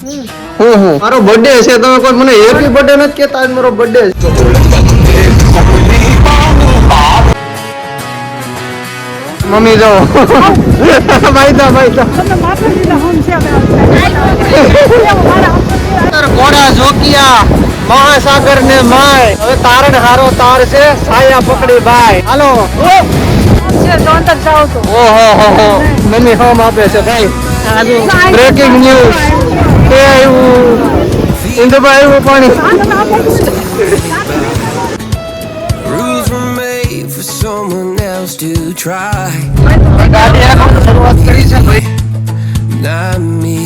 મારો બર્થડે છે, તમે કોઈ મને હેપી બર્થડે નથી કહેતા? આજ મારો બર્થડે છે. મમ્મી જો ઘોડા જોકિયા મહાસાગર ને માય હવે તારણ હારો તાર છે સાયા પકડી ભાઈ. હાલો ઓહો મમ્મી હોમ આપે છે ભાઈ. બ્રેકિંગ ન્યૂઝ કે આવ્યું ઇન્દુભાઈ આવ્યું પાણી. Rules were made for someone else to try, શરૂઆત કરી છે ભાઈ. not me.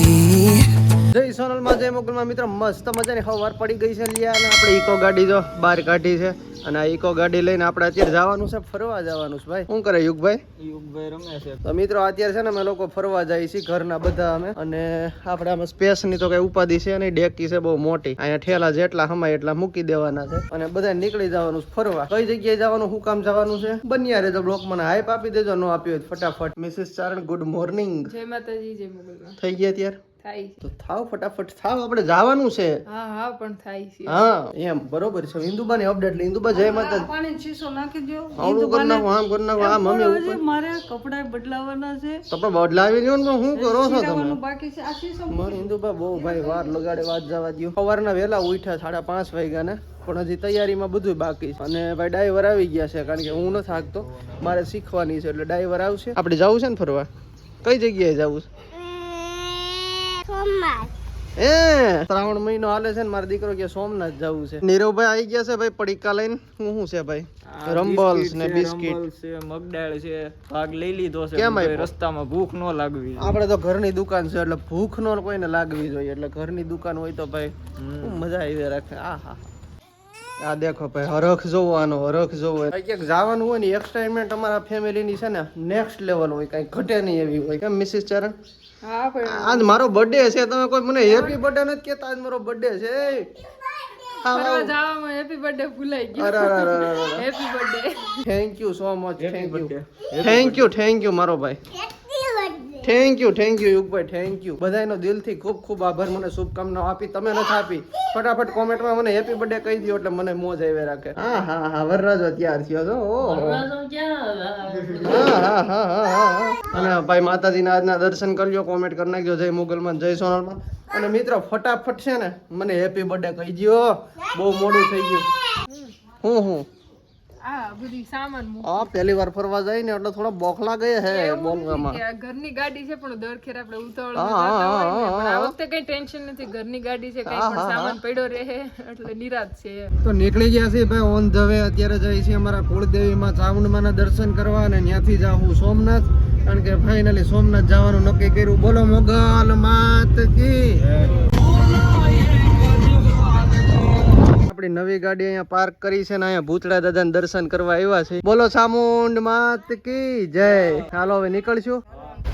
જય સોનલમાં જય મોગલમાં મિત્ર, મસ્ત મજાની સવાર પડી ગઈ છે લિયા, અને આપણે ઇકો ગાડી જો બહાર કાઢી છે, અને આ ઇકો ગાડી લઈને આપણે અત્યારે જવાનું છે, ફરવા જવાનું છે ભાઈ. શું કરે યુગભાઈ રમે છે. તો મિત્રો અત્યારે છે ને અમે લોકો ફરવા જઈએ છીએ ઘરના બધા અમે, અને આપણે આમાં સ્પેસ ની તો કઈ ઉપાધિ છે નહીં, ડેકી છે બહુ મોટી, અહીંયા ઠેલા જેટલા હમાય એટલા મૂકી દેવાના છે, અને બધા નીકળી જવાનું છે ફરવા. કઈ જગ્યાએ જવાનું, શું કામ જવાનું છે, બન્યા રહેજો બ્લોક. મને હાઈપ આપી દેજો, નો આપ્યો ફટાફટ. મિસિસ ચારણ ગુડ મોર્નિંગ. જય માતાજી, જય મોગલમાં. થઈ ગયા ત્યારે થાય તો થાવ ફટાફટ થાવ, આપણે જવાનું છે. હા પણ થાય છે. હા એમ બરોબર છે. ઇન્દુબાની અપડેટ લે. ઇન્દુબા જય માતા. પાણી શીશો નાખી દો. આવડું કરી નાખો, આમ કરી નાખો. આ મમ્મી ઉપર મારે કપડા બદલાવાના છે. કપડા બદલાવી લ્યો ને, શું કરો છો તમે? બાકી છે આ શીશો. મારી ઇન્દુબા બહુ ભાઈ વાર લગાડે, વાત જવા દો. સવારના વહેલા ઉઠ્યા 5:30 વાગ્યા ને, પણ હજી તૈયારીમાં બધું બાકી છે. અને ભાઈ ડ્રાઈવર આવી ગયા છે, કારણ કે હું નથી થાકતો, મારે શીખવાની છે, એટલે ડ્રાઈવર આવશે. આપણે જવું છે ને ફરવા? કઈ જગ્યાએ જવું છે? શ્રાવણ મહિનો હાલે છે ને, મારો દીકરો કે સોમનાથ જવું છે. નીરવભાઈ આવી ગયા છે ભાઈ પડીકા લઈને. શું છે ભાઈ? રંબલ્સ ને બિસ્કિટ છે, મગદાળ છે, ભાગ લઈ લીધો છે. કેમ કોઈ રસ્તામાં ભૂખ ન લાગવી. આપણે તો ઘરની દુકાન છે, એટલે ભૂખ નો કોઈને લાગવી જોઈએ, એટલે ઘરની દુકાન હોય તો ભાઈ મજા આવી રાખે. આ દેખો ભાઈ, હરખ જોવાનો, હરખ જોવો. ક્યાંક જવાનું હોય ને, એક્સાઇટમેન્ટ અમારા ફેમિલી ની છે ને નેક્સ્ટ લેવલ હોય, કઈ ઘટે નહીં એવી હોય. કેમ મિસિસ ચારણ? હા પણ આજ મારો બર્થડે છે, તમે કોઈ મને હેપી બર્થડે નથી કહેતા? આજ મારો બર્થડે છે. ફરવા જવામાં હેપી બર્થડે ભૂલાઈ ગયો. Happy birthday. Thank you so much. Thank you મારો ભાઈ. થેન્ક યુ યુગભાઈ, થેન્ક યુ. બધાનો દિલથી ખૂબ ખૂબ આભાર. મને શુભકામનાઓ આપી, તમે નથી આપી. ફટાફટ કોમેન્ટમાં મને હેપી બર્થડે કહી દો, એટલે મને મોજ આવી રાખે. હા વરરાજો તૈયાર થયો છો. અને ભાઈ માતાજીના આજના દર્શન કરજો, કોમેન્ટ કરી નાખજો જય મોગલમાં જય સોનલમાં. અને મિત્રો ફટાફટ છે ને મને હેપી બર્થડે કહી દો, બહુ મોડું થઈ ગયું. હું આ બધી સામાન પહેલી વાર ફરવા જાય ને, એટલે થોડા બોખલા ગયા હે બોલવામાં. ઘરની ગાડી છે, પણ દર ખેર આપણે ઉતાવળ પણ આ વખતે કઈ ટેન્શન નથી. ઘરની ગાડી છે, કઈ પણ સામાન પડ્યો રહે એટલે નિરાશ છે. તો નીકળી ગયા છે ભાઈ ઓન ધ વે. અત્યારે જઈએ છીએ અમારા કુળદેવીમાં ચામુંડમાના દર્શન કરવા, અને ત્યાંથી જાઉં સોમનાથ, કારણ કે ફાઇનલી સોમનાથ જવાનું નક્કી કર્યું. બોલો મોગલ માત કી. આપણી નવી ગાડી અહીંયા પાર્ક કરી છે ને, અહીંયા ભૂતળા દાદાના દર્શન કરવા આવ્યા છે. બોલો ચામુંડ માત કી જય. ચાલો હવે નીકળશું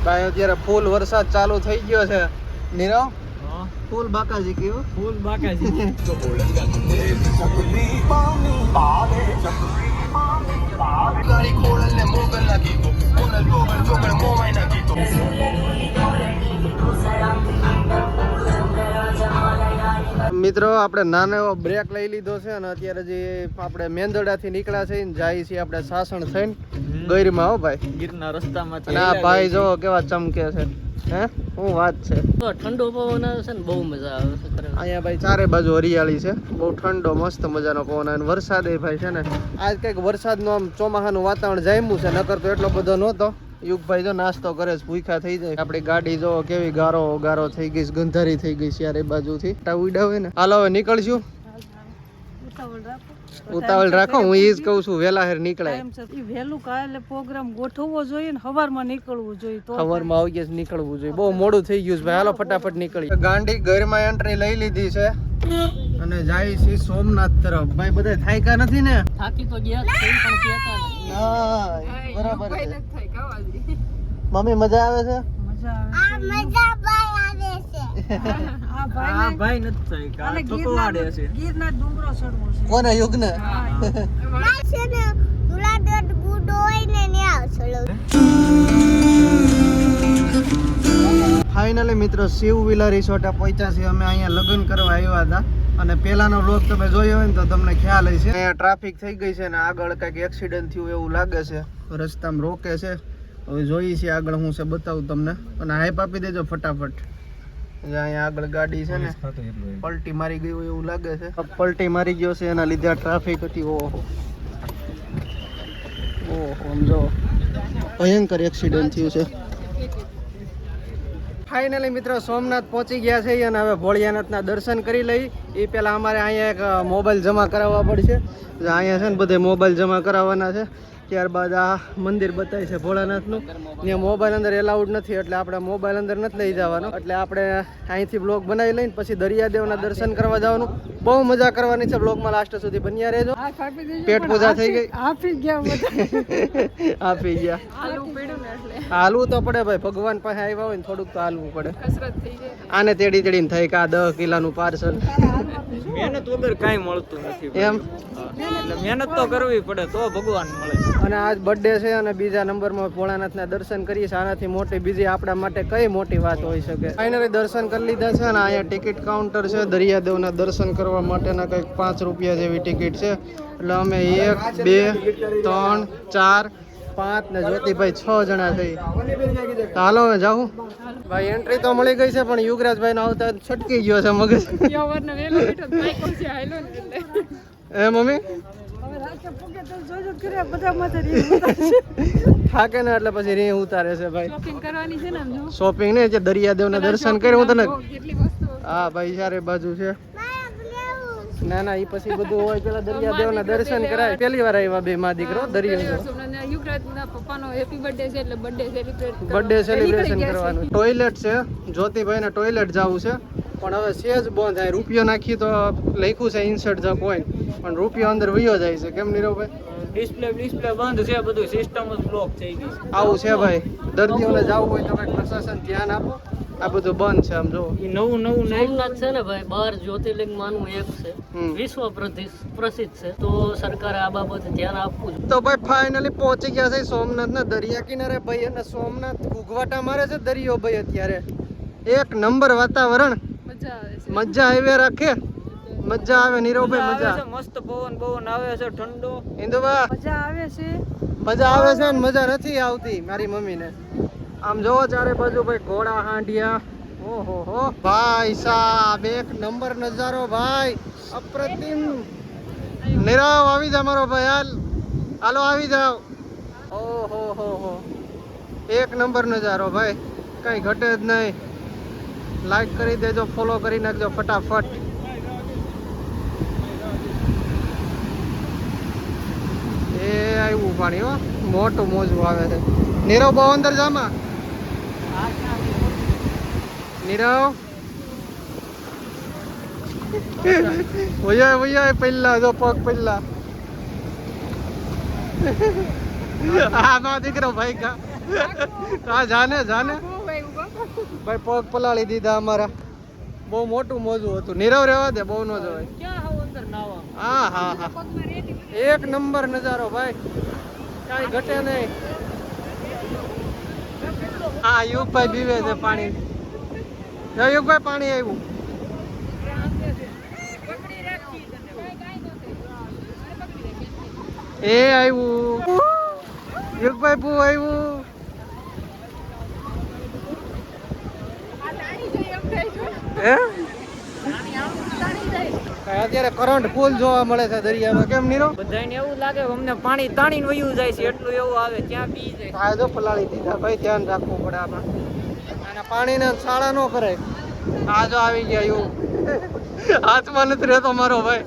ભાઈ. અત્યારે ફૂલ વરસાદ ચાલુ થઈ ગયો છે. નીરવ ફૂલ બાકાજી કયો ફૂલ બાકાજી. મિત્રો આપણે નાનો એવો બ્રેક લઈ લીધો છે, અને અત્યારે જે આપણે મેંદરડાથી નીકળ્યા છે ને જાય છે આપણે સાસણ થઈને ગઈરમાં. હો ભાઈ, ગીરના રસ્તામાં. અને આ ભાઈ જો કેવા ચમકે છે. હે શું વાત છે. ઠંડો પવન આવે છે ને, બહુ મજા આવે છે. અહીંયા ભાઈ ચારે બાજુ હરિયાળી છે, બહુ ઠંડો મસ્ત મજાનો પવન આવે. વરસાદ એ ભાઈ છે ને, આજ કંઈક વરસાદનું આમ ચોમાસાનું વાતાવરણ જામ્યું છે, નકર તો એટલો બધો નહોતો. યુગભાઈ જો નાસ્તો કરે છે, ભૂખ્યા થઈ જાય. આપણી ગાડી જો કેવી ગારો થઈ ગઈ, ગંધારી થઈ ગઈ છે યાર એ બાજુથી. ઉડા હોય ને. હાલો હવે નીકળશું. ઉતાવળ રાખો, હું એ જ કહું છું, વેલા હેર નીકળાય. વહેલું કાલે પ્રોગ્રામ ગોઠવવો જોઈએ ને, સવારમાં નીકળવું જોઈએ. તો સવારમાં આવી ગયા નીકળવું જોઈએ. બહુ મોડું થઈ ગયું છે ભાઈ. હાલો ફટાફટ નીકળી. ગાંડી ઘરમાં એન્ટ્રી લઈ લીધી છે, અને જાય છે સોમનાથ તરફ. ભાઈ બધા થાક્યા નથી ને? થાકી તો ગયા છે, પણ કહેતા નથી. હા બરાબર છે. મમ્મી મજા આવે છે? મજા આવે છે. આ ભાઈ નથી થઈ કા ઠોકવાડે છે. ગીરના ડુંગરો ચડવો છે. કોને યુગને? ફાઇનલી મિત્રો શિવ વિલા રિસોર્ટે પહોંચ્યા છીએ અમે. અહીંયા લગ્ન કરવા આવ્યા હતા અને પહેલાનો વ્લોગ તમે જોયો હોય ને તો તમને ખ્યાલ હશે. અહીંયા ટ્રાફિક થઈ ગઈ છે ને આગળ કંઈક એક્સિડન્ટ થયું એવું લાગે છે. રસ્તામાં રોકે છે. હવે જોઈએ છીએ આગળ હું છે બતાવું તમને. અને હાઈપ આપી દેજો ફટાફટ. અહીંયા આગળ ગાડી છે ને પલટી મારી ગઈ હોય એવું લાગે છે. પલટી મારી ગયો છે એના લીધે ટ્રાફિક હતી. ઓહો ઓહો સમજો ભયંકર એક્સિડન્ટ થયું છે. ફાઇનલી મિત્રો સોમનાથ પહોંચી ગયા છે અને હવે ભોળિયાનાથના દર્શન કરી લઈ. એ પહેલાં અમારે અહીંયા એક મોબાઈલ જમા કરાવવા પડશે. અહીંયા છે ને બધે મોબાઈલ જમા કરાવવાના છે. ત્યારબાદ આ મંદિર બતાવે છે ભોળાનાથનું. ત્યાં મોબાઈલ અંદર એલાઉડ નથી એટલે આપણે મોબાઈલ અંદર નથી લઈ જવાનો. એટલે આપણે અહીંથી બ્લોગ બનાવી લઈને પછી દરિયાદેવના દર્શન કરવા જવાનું. બહુ મજા કરવાની છે. બ્લોગમાં લાસ્ટ સુધી બન્યા રહેજો. પેટ પૂજા થઈ ગઈ. આપી ગયા આપી ગયા. હાલવું પડ્યું ને એટલે હાલવું તો પડે ભાઈ. ભગવાન પાસે આવ્યા હોય ને થોડુંક તો હાલવું પડે. કસરત થઈ જાય. આને તેડી તેડીને થઈ કે આ 10 કિલોનું પાર્સલ. મહેનત વગર કાંઈ મળતું નથી. એમ એટલે મહેનત તો કરવી પડે તો ભગવાન મળે. અને આજ બર્થડે છે અને બીજા નંબરમાં ભોળાનાથના દર્શન કરીએ છીએ. આનાથી મોટી બીજી આપણા માટે કઈ મોટી વાત હોઈ શકે. ફાઇનલી દર્શન કરી લીધા છે અને અહીંયા ટિકિટ કાઉન્ટર છે. દરિયાદેવના દર્શન કરવા માટેના કંઈક 5 રૂપિયા જેવી ટિકિટ છે. એટલે અમે 1 2 3 4 5 ને જ્યોતિભાઈ 6 જણા થઈ. હાલો હવે જાઉં ભાઈ. એન્ટ્રી તો મળી ગઈ છે પણ યુગરાજભાઈ નો આવતા છટકી ગયો છે મગજ. સવારનો વહેલો બેઠો બાઈક ઓછી હાલ્યો ને એટલે એ મમ્મી હવે રાતે પોકે તો જોજો કર્યા બધા માથે રીંગ થાકે ને એટલે પછી રી ઉતારે છે ભાઈ. શોપિંગ કરવાની છે ને આમ જો શોપિંગ ને જે દરિયાદેવના દર્શન કર્યું હું તને. કેટલી વસ્તુ હા ભાઈ ચારે બાજુ છે. ના ના એ પછી બધું હોય પેલા દરિયાદેવના દર્શન કરાય. પહેલી વાર આવ્યા બે માં દીકરો દરિયો. યુગરાજના પપ્પાનો હેપી બર્થડે છે એટલે બર્થડે સેલિબ્રેશન કરવાનું. ટોયલેટ છે. જ્યોતિભાઈ ને ટોયલેટ જવું છે પણ હવે સેજ બંધ થાય. રૂપિયો નાખી તો લખ્યું છે ઇન્સર્ટ ધ કોઈન પણ રૂપિયો અંદર વયો જાય છે. કેમ નીરવભાઈ? ડિસ્પ્લે બંધ છે. બધું સિસ્ટમ જ બ્લોક થઈ ગઈ છે. આવું છે ભાઈ. દર્દીઓને જવું હોય તો કંઈક પ્રશાસન ધ્યાન આપો. આ બધું બંધ છે આમ જો. ઈ નવું સોમનાથ છે ને ભાઈ 12 જ્યોતિર્લિંગ માનું એક છે. હમ. વિશ્વ પ્રસિદ્ધ છે તો સરકારે આ બાબતે ધ્યાન આપવું જોઈએ. તો ભાઈ ફાઇનલી પહોંચી ગયા છે સોમનાથના દરિયા કિનારે ભાઈ. અને સોમનાથ ઘૂઘવાટા મારે છે દરિયો ભાઈ. અત્યારે એક નંબર વાતાવરણ. મજા આવે છે. મજા આવે રાખે. મજા આવે નીરવભાઈ મજા. મસ્ત પવન આવે છે ઠંડો. ઇન્દુબા મજા આવે છે. મજા આવે છે ને મજા નથી આવતી મારી મમ્મીને. આમ જોવો ચારે બાજુ ભાઈ ઘોડા હાંડિયા. ઓહો હો ભાઈ સાહેબ એક નંબર નજારો ભાઈ. અપ્રતિમ. નીરવ આવી જા મારો ભાઈ. હાલો આવી જાવ. ઓહો હો એક નંબર નજારો ભાઈ. કઈ ઘટે જ નહીં. લાઈક કરી દેજો, ફોલો કરી નાખજો ફટાફટ. એ આવ્યું પાણી હો. મોટું મોજું આવે છે. નીરવ બહુ અંદર જામાં. નીરવ વૈયા પહેલા જો પગ પહેલા. હા માં દીકરો ભાઈ કા જાને ભાઈ પગ પલાળી દીધા અમારા. બહુ મોટું મોજું હતું. નીરવ રહેવા દે બહુ ન જવાય. હા હા હા એક નંબર નજારો ભાઈ. કાંઈ ઘટે નહીં. હા યુગભાઈ પીવે છે પાણી. યુગભાઈ પાણી આવ્યું. એ આવ્યું. યુગભાઈ પૂ આવ્યું. હે અત્યારે કરંટ ફૂલ જોવા મળે છે દરિયામાં. કેમ નીરવ? બધાને એવું લાગે અમને પાણી તાણીને વયું જાય છે એટલું એવું આવે ત્યાં પી જાય. આ જો પલાળી દીધા ભાઈ. ધ્યાન રાખવું પડે આપણે. અને પાણીને શાળા ન કરાય. આ જો આવી ગયા એવું. હાથમાં નથી રહેતો મારો ભાઈ.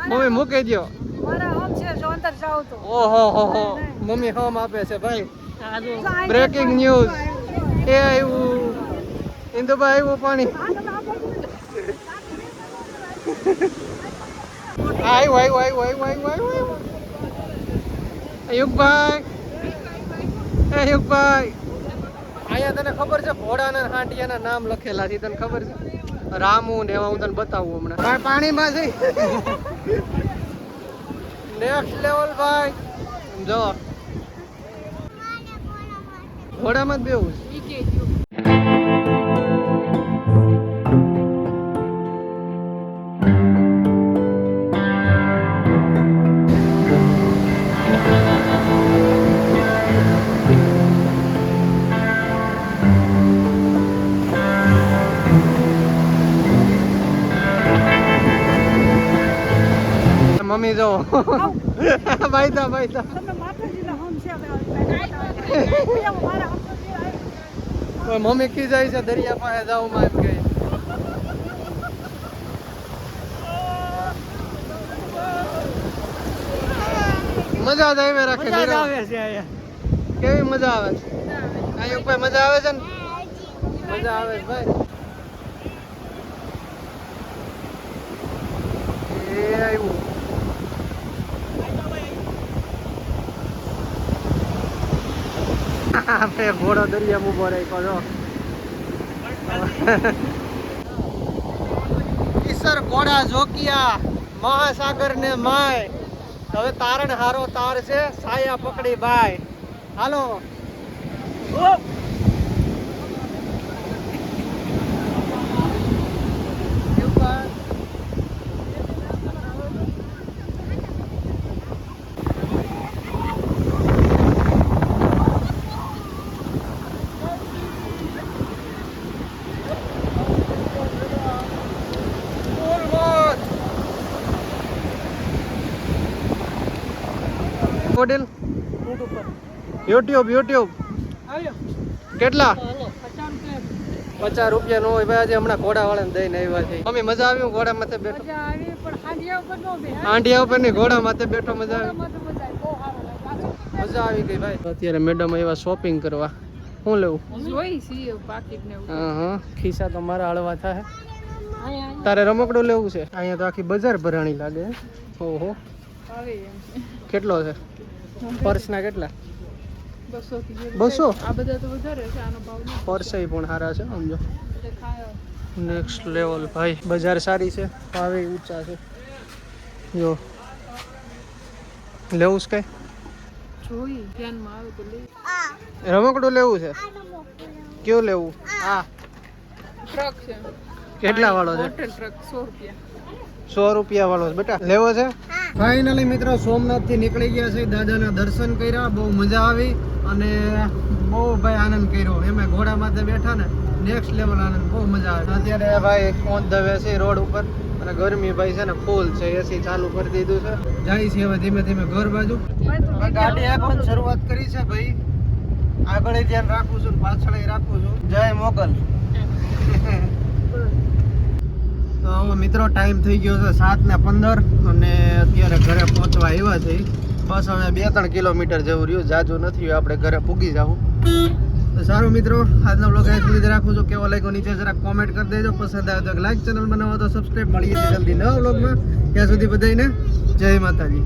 મમ્મી મૂકી દો. મારા હોમ છે જો અંદર જાવ તો ઓહો હો મમ્મી હોમ આપે છે ભાઈ. Breaking news. એ આવ્યું. ઇન્દુભાઈ આવ્યું પાણી. આવ્યું. યુગભાઈ અહીંયા તને ખબર છે ઘોડાના હાંડિયાના નામ લખેલા છે. તને ખબર છે? રામુ ને એવા હું તને બતાવું હમણાં. ભાઈ પાણીમાં છે. નેક્સ્ટ લેવલ ભાઈ. જો ઘોડામાં જ બેવું છે. ઈ કે જો. મમ્મી જો બાઈતા બાઈતા તમે માતાજીના હમ છે હવે મારા હમ મમ્મી કી જાય છે દરિયા પાસે જાવ માં એમ કે મજા જ આવે રાખે મજા જ નીરવ. આવે છે અહીંયા. કેવી મજા આવે છે અહીં ઉપર મજા આવે છે ને મજા આવે છે ભાઈ એ આવ્યું આપણે ઘોડો દરિયા ઉભો રાખ્યો છો ઈસર ઘોડા જોકિયા મહાસાગર ને માય હવે તારણ હારો તાર છે સાયા પકડી બાય હાલો મોડેલ યુટ્યુબ કેટલા 50 રૂપિયા નો હોય ભાઈ આજે હમણાં ઘોડા વાળાને દઈને આવ્યા છે મમ્મી મજા આવી ઘોડા માથે બેઠો મજા આવી પણ હાંડિયા ઉપર નો બે આંડિયા ઉપર ની ઘોડા માથે બેઠો મજા આવી મજા બહુ સારું લાગ્યું મજા આવી ગઈ ભાઈ અત્યારે મેડમ આવ્યા શોપિંગ કરવા શું લેવું જોઈ છીએ પાકીટ ને એવું. હા ખિસ્સા તો મારા હળવા થાય તારે રમકડું લેવું છે અહીંયા તો આખી બજાર ભરાણી લાગે ઓહો આવે એમ છે. કેટલો છે પર્સના કેટલા 200 થી જેવું 200? થાય. આ બધા તો વધારે છે આનો ભાવ નહીં. પર્સ પણ સારા છે સમજો એટલે ખાય નેક્સ્ટ લેવલ ભાઈ બજાર સારી છે ભાવે ઊંચા છે જો લેવું છે કઈ જોઈ ધ્યાનમાં આવે તો લઈ. રમકડું લેવું છે કયું લેવું હા ટ્રક છે કેટલા વાળો છે હોટેલ ટ્રક 100 રૂપિયા. 100 રૂપિયા વાળો છે બેટા લેવો છે ફાઇનલી મિત્રો સોમનાથ થી નીકળી ગયા છે દાદાના દર્શન કર્યા બહુ મજા આવી અને બહુ ભાઈ આનંદ કર્યો એમે ઘોડા માથે બેઠા ને નેક્સ્ટ લેવલ આનંદ બહુ મજા આવે અત્યારે ભાઈ ઓન ધ વે છે રોડ ઉપર અને ગરમી ભાઈ છે ને ફૂલ છે એસી ચાલુ કરી દીધું છે જાય છે હવે ધીમે ધીમે ઘર બાજુ હવે ગાડી આપવાની શરૂઆત કરી છે ભાઈ આગળ ધ્યાન રાખું છું ને પાછળ રાખું છું જય મોગલ તો હવે મિત્રો ટાઈમ થઈ ગયો છે 7:15 અને અત્યારે ઘરે પહોંચવા આવ્યા છે બસ હવે 2-3 કિલોમીટર જેવું રહ્યું જાજુ નથી રહ્યું આપણે ઘરે પૂગી જાવું તો સારું મિત્રો આજનો બ્લોગ અહીં સુધી જ રાખું છું કેવો લાગ્યો નીચે જરાક કોમેન્ટ કરી દેજો પસંદ આવે તો લાઈક ચેનલ બનાવો તો સબસ્ક્રાઈબ મળીએ છીએ જલ્દી નવા બ્લોગમાં ત્યાં સુધી બધાને જય માતાજી